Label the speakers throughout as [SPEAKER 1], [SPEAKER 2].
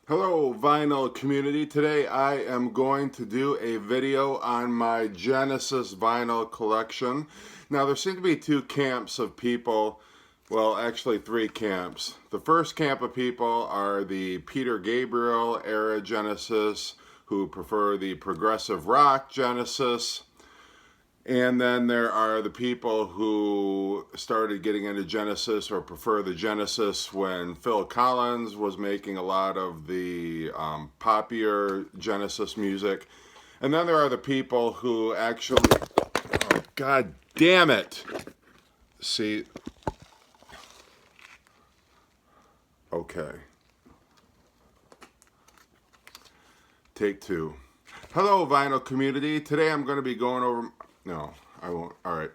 [SPEAKER 1] Hello vinyl community. Today I am going to do a video on my Genesis vinyl collection. Now there seem to be two camps of people, well actually three camps. The first camp of people are the Peter Gabriel era Genesis who prefer the progressive rock Genesis. And then there are the people who started getting into Genesis or prefer the Genesis when Phil Collins was making a lot of the popular Genesis music. And then there are the people who actually, oh, God damn it. See, okay. Take two. Hello vinyl community. Today I'm going to be going over, no, I won't. All right.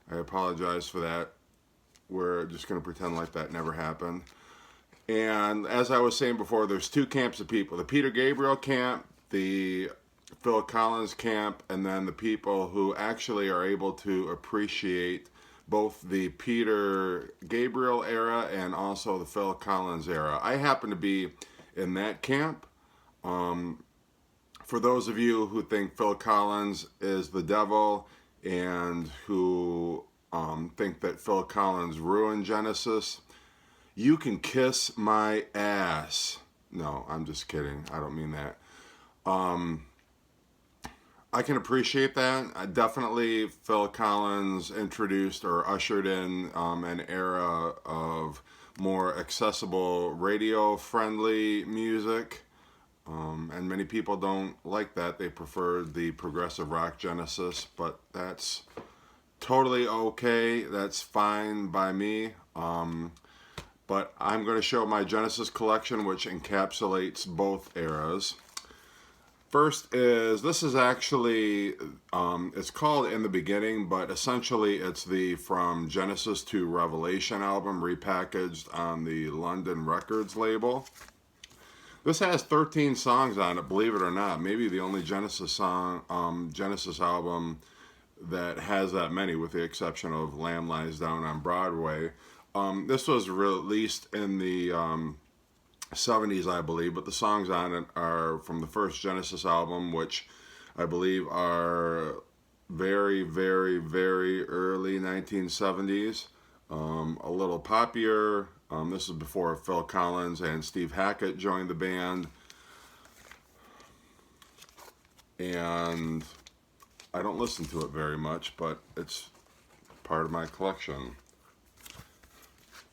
[SPEAKER 1] I apologize for that. We're just going to pretend like that never happened. And as I was saying before, there's two camps of people. The Peter Gabriel camp, the Phil Collins camp, and then the people who actually are able to appreciate both the Peter Gabriel era and also the Phil Collins era. I happen to be in that camp. For those of you who think Phil Collins is the devil and who think that Phil Collins ruined Genesis, you can kiss my ass. No, I'm just kidding. I don't mean that. I can appreciate that. Definitely Phil Collins introduced or ushered in an era of more accessible radio-friendly music. And many people don't like that. They prefer the progressive rock Genesis, but that's totally okay. That's fine by me. But I'm going to show my Genesis collection, which encapsulates both eras. First is, this is actually, it's called In the Beginning, but essentially it's the From Genesis to Revelation album repackaged on the London Records label. This has 13 songs on it, believe it or not. Maybe the only Genesis song, Genesis album that has that many, with the exception of Lamb Lies Down on Broadway. This was released in the 70s, I believe, but the songs on it are from the first Genesis album, which I believe are very, very, very early 1970s. A little poppier. This is before Phil Collins and Steve Hackett joined the band. And I don't listen to it very much, but it's part of my collection.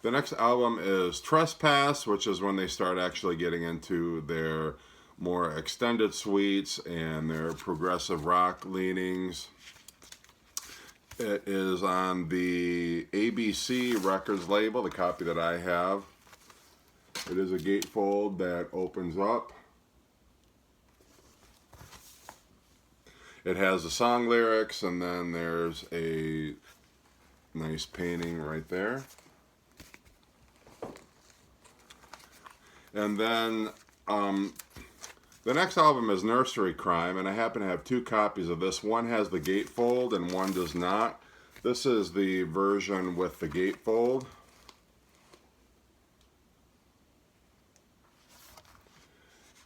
[SPEAKER 1] The next album is Trespass, which is when they start actually getting into their more extended suites and their progressive rock leanings. It is on the ABC Records label, the copy that I have. It is a gatefold that opens up. It has the song lyrics, and then there's a nice painting right there. And then the next album is Nursery Crime, and I happen to have two copies of this. One has the gatefold and one does not. This is the version with the gatefold.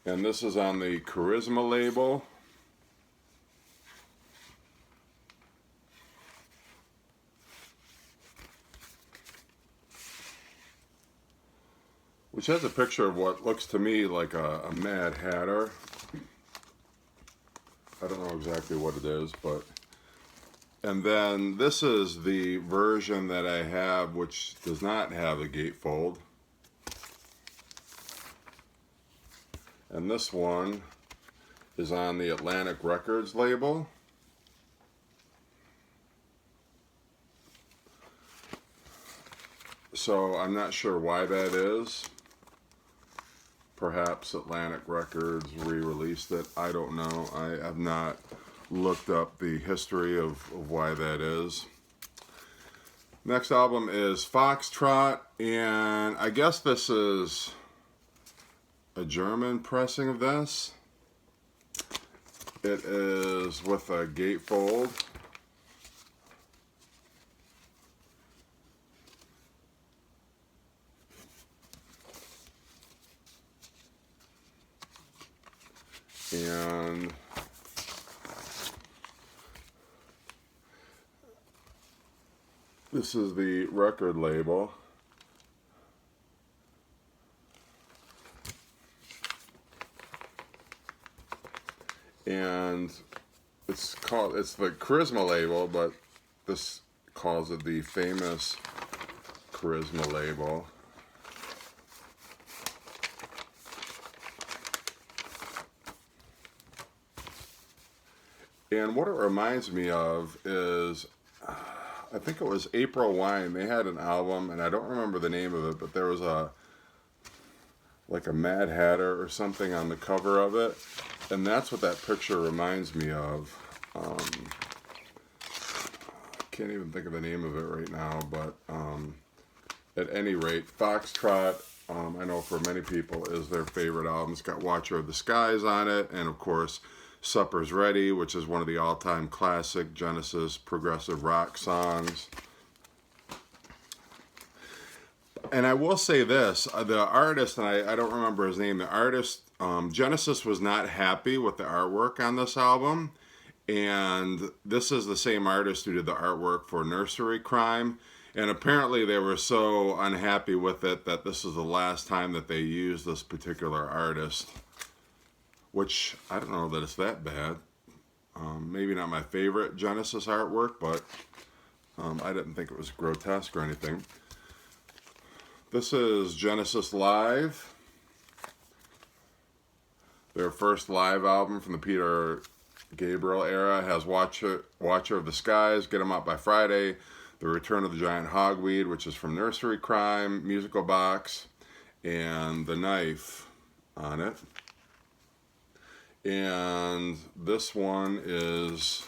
[SPEAKER 1] And this is on the Charisma label. Which has a picture of what looks to me like a Mad Hatter. I don't know exactly what it is, but... And then this is the version that I have, which does not have a gatefold. And this one is on the Atlantic Records label. So I'm not sure why that is. Perhaps Atlantic Records re-released it. I don't know. I have not looked up the history of why that is. Next album is Foxtrot, and I guess this is a German pressing of this. It is with a gatefold. And this is the record label. And it's the Charisma label, but this calls it the famous Charisma label. And what it reminds me of is, I think it was April Wine. They had an album, and I don't remember the name of it, but there was like a Mad Hatter or something on the cover of it. And that's what that picture reminds me of. I can't even think of the name of it right now, but at any rate, Foxtrot, I know for many people, is their favorite album. It's got Watcher of the Skies on it, and of course, Supper's Ready, which is one of the all-time classic Genesis progressive rock songs. And I will say this, the artist, and I don't remember his name, the artist, Genesis was not happy with the artwork on this album. And this is the same artist who did the artwork for Nursery Crime. And apparently they were so unhappy with it that this is the last time that they used this particular artist. Which, I don't know that it's that bad. Maybe not my favorite Genesis artwork, but I didn't think it was grotesque or anything. This is Genesis Live. Their first live album from the Peter Gabriel era. Has Watcher of the Skies, Get 'Em Up by Friday, The Return of the Giant Hogweed, which is from Nursery Crime, Musical Box, and The Knife on it. And this one is,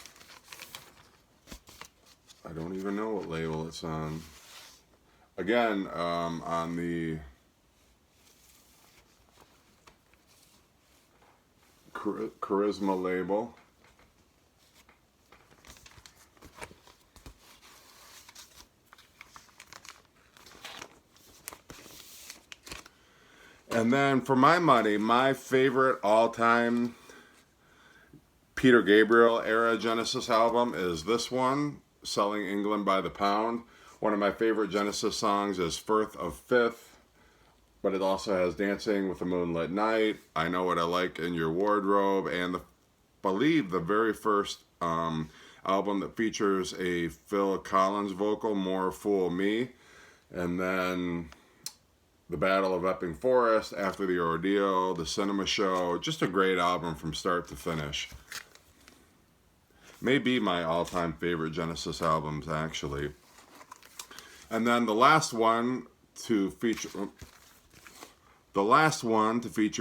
[SPEAKER 1] I don't even know what label it's on. Again, on the Charisma label. And then for my money, my favorite all-time Peter Gabriel era Genesis album is this one, Selling England by the Pound. One of my favorite Genesis songs is Firth of Fifth, but it also has Dancing with the Moonlit Night, I Know What I Like in Your Wardrobe, and I believe the very first album that features a Phil Collins vocal, More Fool Me, and then The Battle of Epping Forest, After the Ordeal, The Cinema Show. Just a great album from start to finish. May be my all-time favorite Genesis albums, actually. And then the last one to feature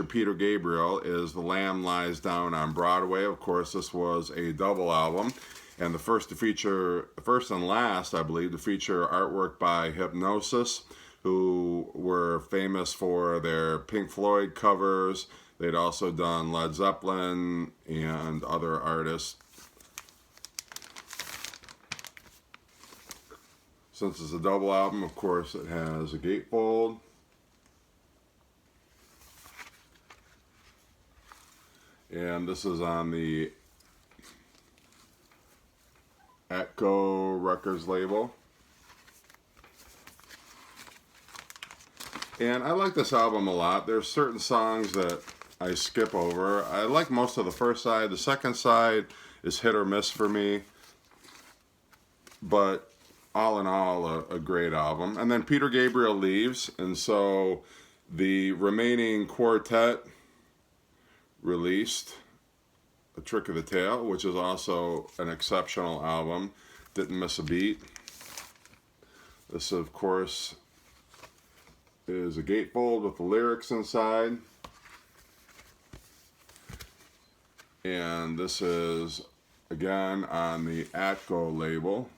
[SPEAKER 1] Peter Gabriel is The Lamb Lies Down on Broadway. Of course, this was a double album. And the first and last, I believe, to feature artwork by Hypnosis, who were famous for their Pink Floyd covers. They'd also done Led Zeppelin and other artists. Since it's a double album, of course, it has a gatefold. And this is on the Atco Records label. And I like this album a lot. There's certain songs that I skip over. I like most of the first side. The second side is hit or miss for me. But all in all, a great album. And then Peter Gabriel leaves, and so the remaining quartet released A Trick of the Tail, which is also an exceptional album. Didn't miss a beat. This, of course, is a gatefold with the lyrics inside. And this is, again, on the Atco label.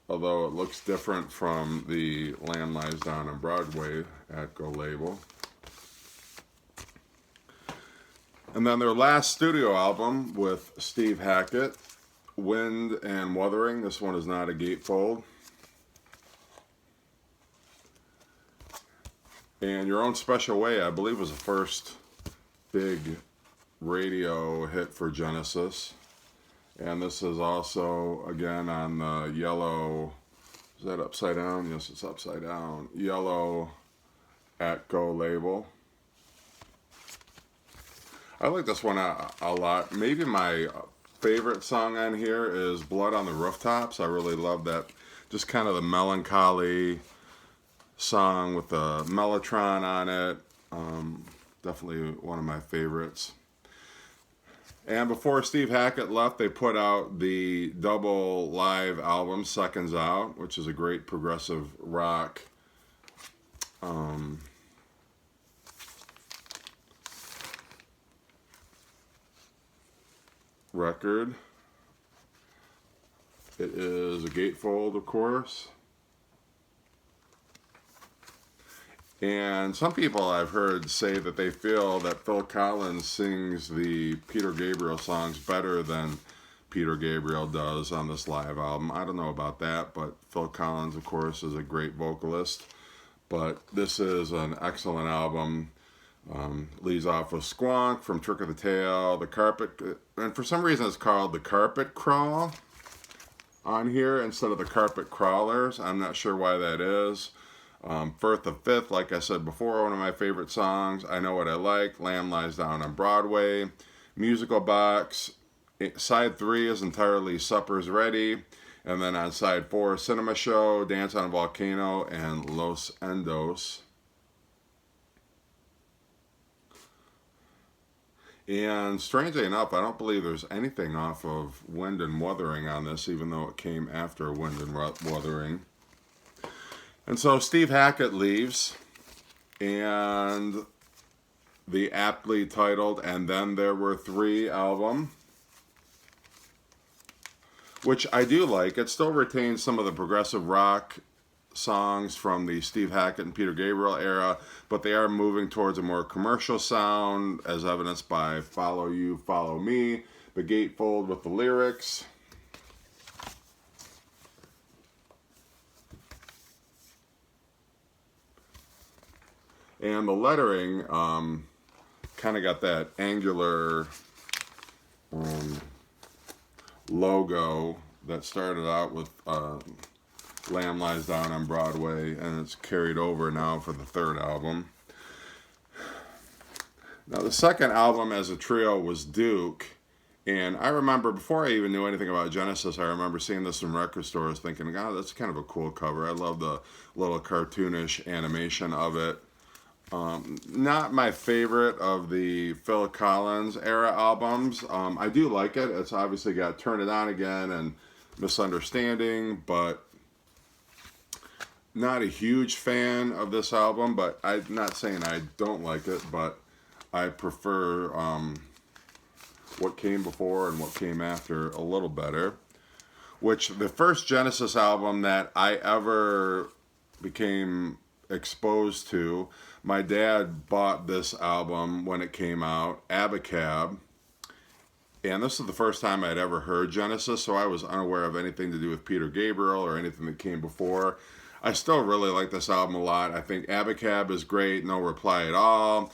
[SPEAKER 1] Although it looks different from the Lamb Lies Down on Broadway Atco label. And then their last studio album with Steve Hackett, Wind and Wuthering. This one is not a gatefold. And Your Own Special Way, I believe, was the first big radio hit for Genesis. And this is also, again, on the yellow, is that upside down? Yes, it's upside down. Yellow Atco label. I like this one a lot. Maybe my favorite song on here is Blood on the Rooftops. I really love that. Just kind of the melancholy song with the Mellotron on it. Definitely one of my favorites. And before Steve Hackett left, they put out the double live album, Seconds Out, which is a great progressive rock record. It is a gatefold, of course. And some people I've heard say that they feel that Phil Collins sings the Peter Gabriel songs better than Peter Gabriel does on this live album. I don't know about that, but Phil Collins, of course, is a great vocalist. But this is an excellent album. Leads off with Squonk from Trick of the Tail, the Carpet, and for some reason it's called the Carpet Crawl on here instead of the Carpet Crawlers. I'm not sure why that is. Firth the Fifth, like I said before, one of my favorite songs. I Know What I Like, Lamb Lies Down on Broadway, Musical Box. Side 3 is entirely Supper's Ready. And then on side 4, Cinema Show, Dance on a Volcano, and Los Endos. And strangely enough, I don't believe there's anything off of Wind and Wuthering on this, even though it came after Wind and Wuthering. And so Steve Hackett leaves, and the aptly titled And Then There Were Three album, which I do like. It still retains some of the progressive rock songs from the Steve Hackett and Peter Gabriel era, but they are moving towards a more commercial sound, as evidenced by Follow You, Follow Me, the gatefold with the lyrics. And the lettering kind of got that angular logo that started out with Lamb Lies Down on Broadway, and it's carried over now for the third album. Now, the second album as a trio was Duke, and I remember before I even knew anything about Genesis, I remember seeing this in record stores thinking, God, that's kind of a cool cover. I love the little cartoonish animation of it. Not my favorite of the Phil Collins era albums. I do like it. It's obviously got Turn It On Again and Misunderstanding, but not a huge fan of this album. But I'm not saying I don't like it, but I prefer what came before and what came after a little better. Which the first Genesis album that I ever became exposed to, my dad bought this album when it came out, Abacab, and this is the first time I'd ever heard Genesis, so I was unaware of anything to do with Peter Gabriel or anything that came before. I still really like this album a lot. I think Abacab is great, No Reply at All.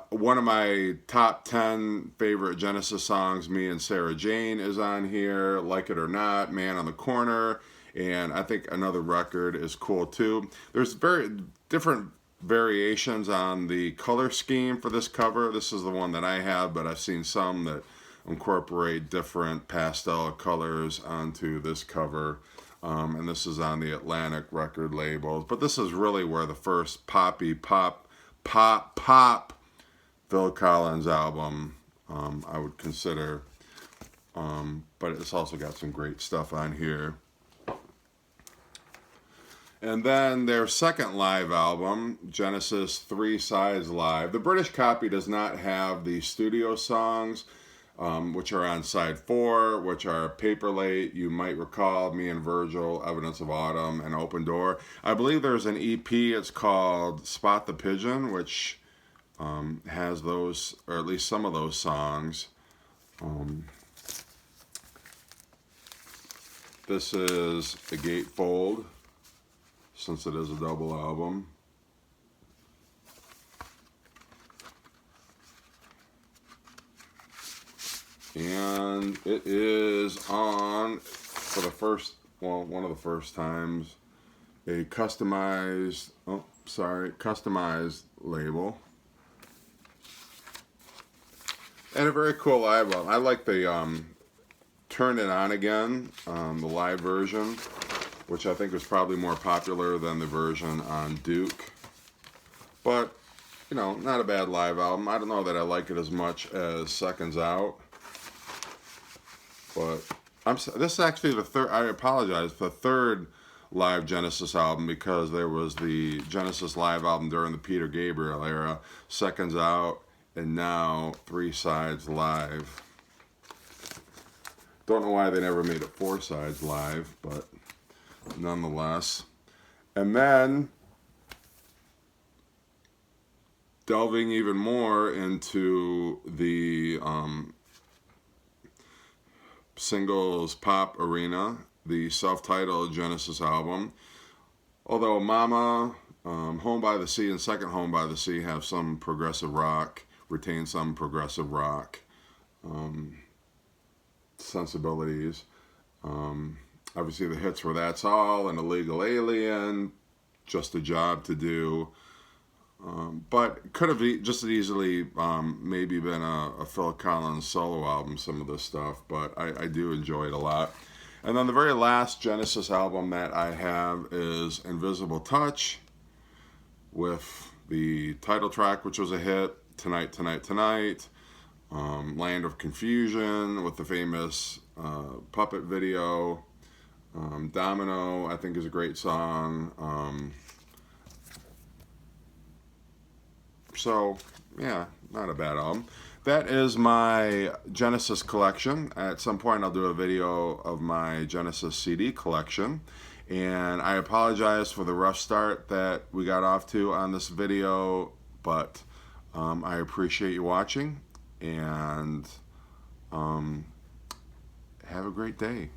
[SPEAKER 1] One of my top 10 favorite Genesis songs, Me and Sarah Jane, is on here. Like It or Not, Man on the Corner, and I think Another Record is cool too. There's very different variations on the color scheme for this cover. This is the one that I have, but I've seen some that incorporate different pastel colors onto this cover. And this is on the Atlantic record labels. But this is really where the first poppy pop Phil Collins album I would consider. But it's also got some great stuff on here. And then their second live album, Genesis 3 Sides Live. The British copy does not have the studio songs, which are on side 4, which are Paper Late, You Might Recall, Me and Virgil, Evidence of Autumn, and Open Door. I believe there's an EP, it's called Spot the Pigeon, which has those, or at least some of those songs. This is the gatefold, since it is a double album. And it is on, for the first, well, one of the first times, a customized, customized label. And a very cool live album. I like the Turn It On Again, the live version, which I think was probably more popular than the version on Duke. But, you know, not a bad live album. I don't know that I like it as much as Seconds Out. But this is actually the third, I apologize, the third live Genesis album, because there was the Genesis live album during the Peter Gabriel era, Seconds Out, and now Three Sides Live. Don't know why they never made it Four Sides Live, but nonetheless. And then, delving even more into the singles pop arena, the self-titled Genesis album. Although Mama, Home by the Sea, and Second Home by the Sea have some progressive rock, retain some progressive rock sensibilities. Obviously the hits were That's All and Illegal Alien, Just a Job to Do. But could have just as easily maybe been a Phil Collins solo album, some of this stuff, but I do enjoy it a lot. And then the very last Genesis album that I have is Invisible Touch, with the title track, which was a hit, Tonight, Tonight, Tonight, Land of Confusion with the famous puppet video, Domino, I think, is a great song. So, yeah, not a bad album. That is my Genesis collection. At some point, I'll do a video of my Genesis CD collection. And I apologize for the rough start that we got off to on this video, but I appreciate you watching, and have a great day.